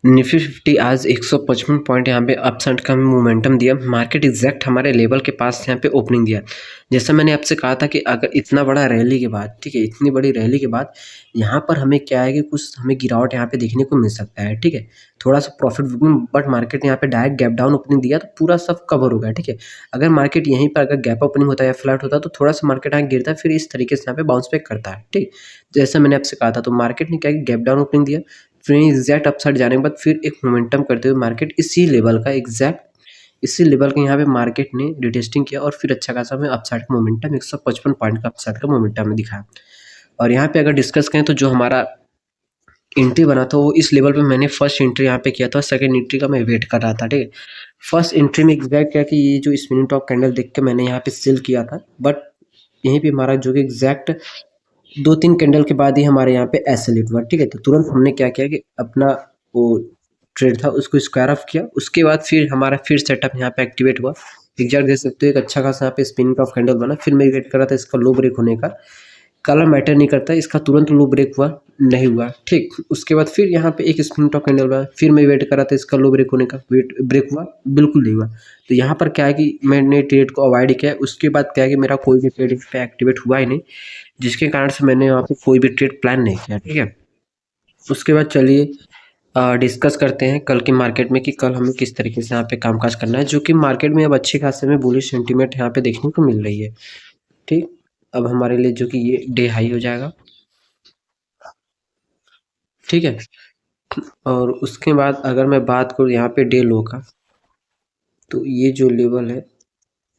Nifty 50 आज 155 point यहाँ पे अपसाइड का मोमेंटम दिया। मार्केट एग्जैक्ट हमारे लेवल के पास यहाँ पे ओपनिंग दिया। जैसा मैंने आपसे कहा था कि अगर इतना बड़ा रैली के बाद, ठीक है, इतनी बड़ी रैली के बाद यहाँ पर हमें क्या है कि कुछ हमें गिरावट यहाँ पे देखने को मिल सकता है, ठीक है, थोड़ा सा प्रॉफिट बुकिंग। बट मार्केट ने यहाँ पे डायरेक्ट गैप डाउन ओपनिंग दिया तो पूरा सब कवर हो गया, ठीक है। अगर मार्केट यहीं पर अगर गैप ओपनिंग होता है या फ्लैट होता है तो थोड़ा सा मार्केट यहाँ गिरता है, फिर इस तरीके से यहाँ पे बाउंस बैक करता है, ठीक। जैसा मैंने आपसे कहा था, तो मार्केट ने क्या गैप डाउन ओपनिंग दिया, फिर एग्जैक्ट अपसाइड जाने के बाद फिर एक मोमेंटम करते हुए मार्केट इसी लेवल का इसी लेवल के यहाँ पे मार्केट ने रिटेस्टिंग किया और फिर अच्छा खासा हमें अपसाइड का मोमेंटम 155 पॉइंट का अपसाइड का मोमेंटम में दिखाया। और यहाँ पे अगर डिस्कस करें तो जो हमारा एंट्री बना था वो इस लेवल पे मैंने फर्स्ट एंट्री यहाँ पे किया था, सेकंड एंट्री का मैं वेट कर रहा था, ठीक है। फर्स्ट एंट्री में एग्जैक्ट क्या कि ये जो स्पिनिंग टॉप कैंडल देख के मैंने यहाँ पे सेल किया था, बट यहीं पे हमारा जो कि एग्जैक्ट 2-3 कैंडल के बाद ही हमारे यहाँ पे ऐसे लिट हुआ, ठीक है। तो तुरंत हमने क्या किया कि अपना वो ट्रेड था उसको स्क्वायर ऑफ किया। उसके बाद फिर हमारा फिर सेटअप यहाँ पे एक्टिवेट हुआ। एग्जैक्ट देख सकते हो एक अच्छा खासा यहाँ पे स्पिनिंग ऑफ कैंडल बना। फिर मैं वेट कर रहा था इसका लो ब्रेक होने का। कलर मैटर नहीं करता, इसका तुरंत लो ब्रेक हुआ नहीं हुआ, ठीक। उसके बाद फिर यहाँ पे एक स्पिनिंग टॉप कैंडल बना। फिर मैं वेट कर रहा था इसका लो ब्रेक होने का, वेट ब्रेक हुआ बिल्कुल नहीं हुआ। तो यहाँ पर क्या है कि मैंने ट्रेड को अवॉइड किया। उसके बाद क्या है कि मेरा कोई भी ट्रेड इस पर एक्टिवेट हुआ ही नहीं, जिसके कारण से मैंने यहाँ पे कोई भी ट्रेड प्लान नहीं किया, ठीक है। उसके बाद चलिए डिस्कस करते हैं कल की मार्केट में कि कल हमें किस तरीके से यहाँ पे कामकाज करना है, जो कि मार्केट में अब अच्छी खासे में बुलिश सेंटीमेंट यहाँ पे देखने को मिल रही है, ठीक। अब हमारे लिए जो कि ये डे हाई हो जाएगा, ठीक है। और उसके बाद अगर मैं बात करूँ यहाँ पे डे लो का, तो ये जो लेवल है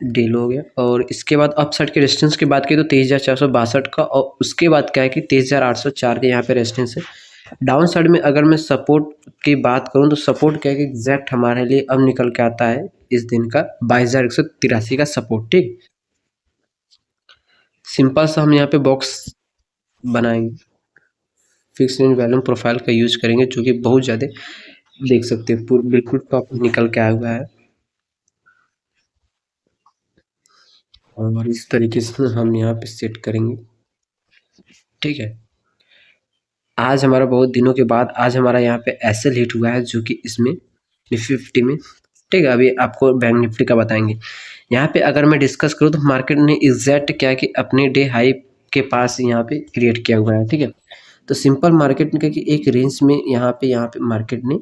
डे लो हो गया। और इसके बाद अपसाइड के रेजिस्टेंस की बात की तो 23,462 का, और उसके बाद क्या है कि 23,804 के यहाँ पे रेजिस्टेंस है। डाउन साइड में अगर मैं सपोर्ट की बात करूँ तो सपोर्ट क्या है कि एग्जैक्ट हमारे लिए अब निकल के आता है इस दिन का 22,183 का सपोर्ट, ठीक। सिंपल सा हम यहाँ पे बॉक्स बनाएंगे, फिक्स रेंज वॉल्यूम प्रोफाइल का यूज करेंगे, जो कि बहुत ज़्यादा देख सकते हैं पूरा बिल्कुल टॉप निकल के आया हुआ है। और इस तरीके से हम यहाँ पे सेट करेंगे, ठीक है। आज हमारा बहुत दिनों के बाद आज हमारा यहाँ पे ऐसे हिट हुआ है, जो कि इसमें निफ्टी 50 में, ठीक है। अभी आपको बैंक निफ्टी का बताएंगे। यहाँ पे अगर मैं डिस्कस करूँ तो मार्केट ने एग्जैक्ट क्या कि अपने डे हाई के पास यहाँ पे क्रिएट किया हुआ है, ठीक है। तो सिंपल मार्केट ने क्या कि एक रेंज में यहाँ पे मार्केट ने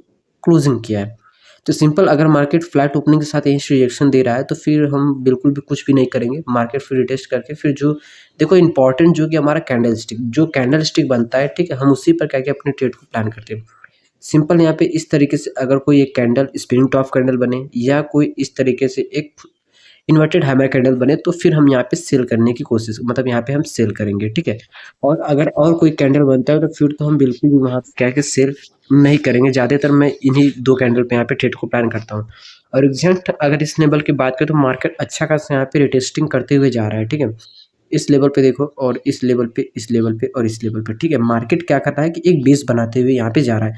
क्लोजिंग किया है। तो सिंपल अगर मार्केट फ्लैट ओपनिंग के साथ यहीं रिजेक्शन दे रहा है तो फिर हम बिल्कुल भी कुछ भी नहीं करेंगे। मार्केट फिर रिटेस्ट करके फिर जो देखो इंपॉर्टेंट जो कि हमारा कैंडल स्टिक बनता है, ठीक है, हम उसी पर क्या क्या अपने ट्रेड को प्लान करते हैं। सिंपल यहाँ पे इस तरीके से अगर कोई एक कैंडल स्पिनिंग टॉप कैंडल बने या कोई इस तरीके से एक इन्वर्टेड हैमर कैंडल बने तो फिर हम यहाँ पे सेल करने की कोशिश, मतलब यहाँ पे हम सेल करेंगे, ठीक है। और अगर और कोई कैंडल बनता है तो फिर तो हम बिल्कुल भी वहाँ क्या है कि सेल नहीं करेंगे। ज़्यादातर मैं इन्हीं 2 कैंडल पे यहाँ पे ट्रेड को प्लान करता हूँ। और एग्जैक्ट अगर इस लेवल की बात करें तो मार्केट अच्छा खासा यहाँ पे रिटेस्टिंग करते हुए जा रहा है, ठीक है। इस लेवल पे देखो, और इस लेवल पे, इस लेवल पे और इस लेवल पे, ठीक है। मार्केट क्या करता है कि एक बेस बनाते हुए यहाँ पे जा रहा है।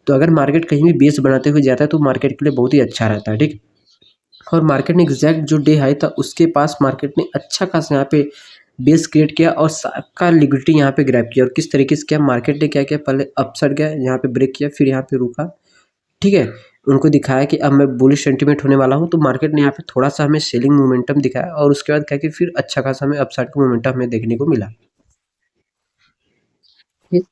तो अगर मार्केट कहीं भी बेस बनाते हुए जाता है तो मार्केट के लिए बहुत ही अच्छा रहता है, ठीक है। और मार्केट ने एग्जैक्ट जो डे हाई था उसके पास मार्केट ने अच्छा खासा यहाँ पे बेस क्रिएट किया और सबका लिक्विडिटी यहाँ पे ग्रैब किया। और किस तरीके से किया, मार्केट ने क्या किया, पहले अपसाइड गया, यहाँ पे ब्रेक किया, फिर यहाँ पे रुका, ठीक है। उनको दिखाया कि अब मैं बुलिश सेंटीमेंट होने वाला हूँ, तो मार्केट ने यहाँ पे थोड़ा सा हमें सेलिंग मोमेंटम दिखाया और उसके बाद क्या कि फिर अच्छा खासा हमें अपसाइड का मोमेंटम हमें देखने को मिला। ठीक।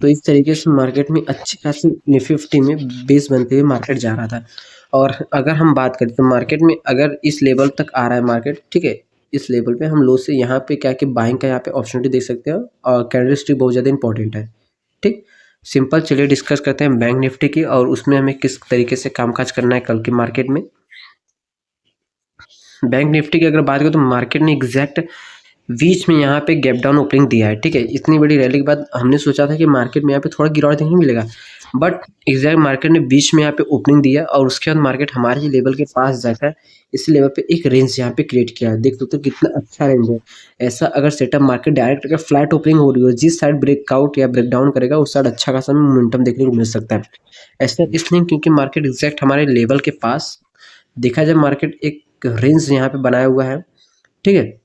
तो इस तरीके से मार्केट में अच्छी खासी निफ्टी 50 में बेस बनते हुए मार्केट जा रहा था। और अगर हम बात करें तो मार्केट में अगर इस लेवल तक आ रहा है मार्केट, ठीक है, इस लेवल पे हम लो से यहाँ पे क्या कि बाइंग का यहाँ पे अपॉर्चुनिटी देख सकते हो। और कैंडलस्टिक बहुत ज़्यादा इंपॉर्टेंट है, ठीक। सिंपल चलिए डिस्कस करते हैं बैंक निफ्टी की और उसमें हमें किस तरीके से कामकाज करना है कल की मार्केट में। बैंक निफ्टी की अगर बात करें तो मार्केट ने एग्जैक्ट बीच में यहाँ पे गैप डाउन ओपनिंग दिया है, ठीक है। इतनी बड़ी रैली के बाद हमने सोचा था कि मार्केट में यहाँ पे थोड़ा गिरावट देखने को मिलेगा, बट एग्जैक्ट मार्केट ने बीच में यहाँ पे ओपनिंग दिया और उसके बाद मार्केट हमारे लेवल के पास जाकर इस लेवल पे एक रेंज यहाँ पे क्रिएट किया है। देख सकते हो कितना अच्छा रेंज है। ऐसा अगर सेटअप मार्केट डायरेक्ट अगर फ्लैट ओपनिंग हो रही हो, जिस साइड ब्रेकआउट या ब्रेक डाउन करेगा उस साइड अच्छा खासा मोमेंटम देखने को मिल सकता है। ऐसा इसलिए क्योंकि मार्केट एग्जैक्ट हमारे लेवल के पास देखा जाए मार्केट एक रेंज यहाँ पे बनाया हुआ है, ठीक है।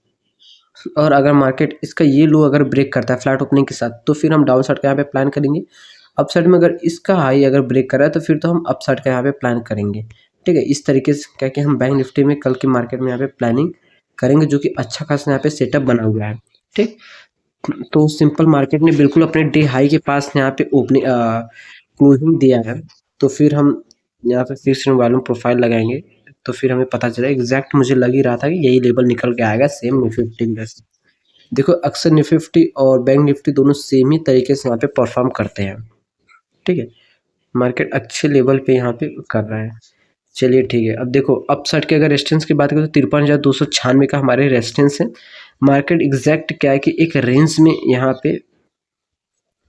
और अगर मार्केट इसका ये लो अगर ब्रेक करता है फ्लैट ओपनिंग के साथ तो फिर हम डाउन साइड का यहाँ पे प्लान करेंगे। अप साइड में अगर इसका हाई अगर ब्रेक कर रहा है तो फिर तो हम अप साइड का यहाँ पे प्लान करेंगे, ठीक है। इस तरीके से क्या कि हम बैंक निफ्टी में कल की मार्केट में यहाँ पे प्लानिंग करेंगे, जो कि अच्छा खासा यहाँ पे सेटअप बना हुआ है, ठीक। तो सिंपल मार्केट ने बिल्कुल अपने डे हाई के पास यहाँ पे ओपनिंग क्लोजिंग दिया है, तो फिर हम यहाँ पे फिक्स्ड वॉल्यूम प्रोफाइल लगाएंगे, तो फिर हमें पता चला एग्जैक्ट मुझे लग ही रहा था कि यही लेवल निकल के आएगा सेम निफ्टी में जैसे। देखो अक्सर निफ्टी और बैंक निफ्टी दोनों सेम ही तरीके से यहाँ पे परफॉर्म करते हैं, ठीक है। मार्केट अच्छे लेवल पे यहाँ पे कर रहा है। चलिए ठीक है, अब देखो अप साइड के अगर रेजिस्टेंस की बात करें तो 53,296 का हमारे रेजिस्टेंस है। मार्केट एग्जैक्ट क्या है कि एक रेंज में यहाँ पे,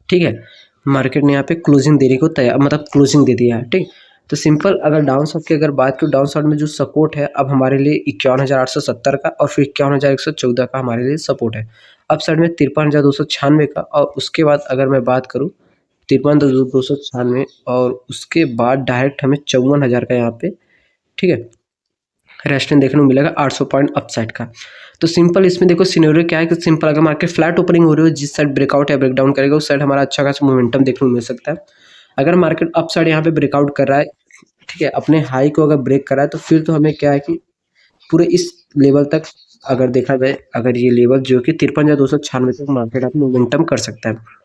ठीक है, मार्केट ने यहाँ पे क्लोजिंग देने को तैयार, मतलब क्लोजिंग दे दिया है, ठीक। तो सिंपल अगर डाउन साइड की अगर बात करूँ, डाउन साइड में जो सपोर्ट है अब हमारे लिए 51,870 का और फिर 51,114 का हमारे लिए सपोर्ट है। अप साइड में 53,296 का, और उसके बाद अगर मैं बात करूँ 53,296 और उसके बाद डायरेक्ट हमें 54,000 का यहाँ पे, ठीक है, रेजिस्टेंस देखने को मिलेगा 800 पॉइंट अपसाइड का। तो सिंपल इसमें देखो सिनेरियो क्या है कि सिंपल अगर मार्केट फ्लैट ओपनिंग हो रही हो, जिस साइड ब्रेकआउट या ब्रेकडाउन करेगा उस साइड हमारा अच्छा खासा मोमेंटम देखने को मिल सकता है। अगर मार्केट अप साइड यहाँ पे ब्रेकआउट कर रहा है, ठीक है, अपने हाई को अगर ब्रेक कर रहा है, तो फिर तो हमें क्या है कि पूरे इस लेवल तक अगर देखा जाए, अगर ये लेवल जो कि 53,296 तक मार्केट आप मोमेंटम कर सकता है।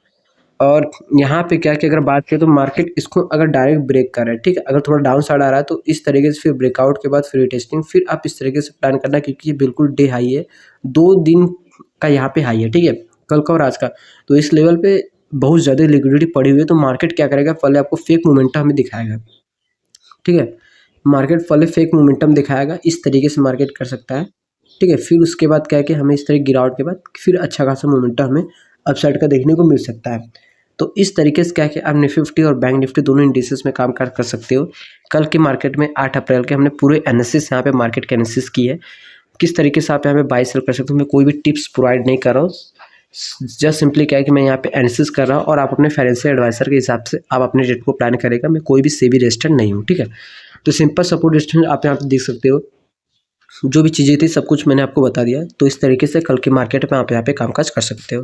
और यहाँ पे क्या कि अगर बात करें तो मार्केट इसको अगर डायरेक्ट ब्रेक कर रहा है, ठीक है, अगर थोड़ा डाउन साइड आ रहा है तो इस तरीके से फिर ब्रेकआउट के बाद फिर टेस्टिंग, फिर आप इस तरीके से प्लान करना, क्योंकि ये बिल्कुल डे हाई है, 2 दिन का यहाँ पे हाई है, ठीक है, कल का और आज का। तो इस लेवल पे बहुत ज़्यादा लिक्विडिटी पड़ी हुई है, तो मार्केट क्या करेगा, पहले आपको फेक मोमेंटम हमें दिखाएगा, ठीक है। मार्केट पहले फेक मोमेंटम दिखाएगा, इस तरीके से मार्केट कर सकता है, ठीक है। फिर उसके बाद क्या है कि हमें इस तरह गिरावट के बाद फिर अच्छा खासा मोमेंटम हमें अपसाइड का देखने को मिल सकता है। तो इस तरीके से क्या है कि आप निफ्टी और बैंक निफ्टी दोनों इंडिसेस में काम कर सकते हो। कल की मार्केट में 8 अप्रैल के हमने पूरे एनालिसिस यहाँ पे मार्केट के एनालिसिस की है, किस तरीके से आप यहाँ पे बाई सेल कर सकते हो। मैं कोई भी टिप्स प्रोवाइड नहीं कर रहा हूँ, जस्ट सिंपली क्या है कि मैं यहाँ पे एनालिसिस कर रहा हूँ और आप अपने फाइनेंशियल एडवाइजर के हिसाब से आप अपने रेट को प्लान करेगा। मैं कोई भी सेबी रजिस्टर्ड नहीं हूँ, ठीक है। तो सिंपल सपोर्ट रेजिस्टेंस आप यहाँ पे देख सकते हो, जो भी चीज़ें थी सब कुछ मैंने आपको बता दिया। तो इस तरीके से कल की मार्केट में आप यहाँ पे कामकाज कर सकते हो।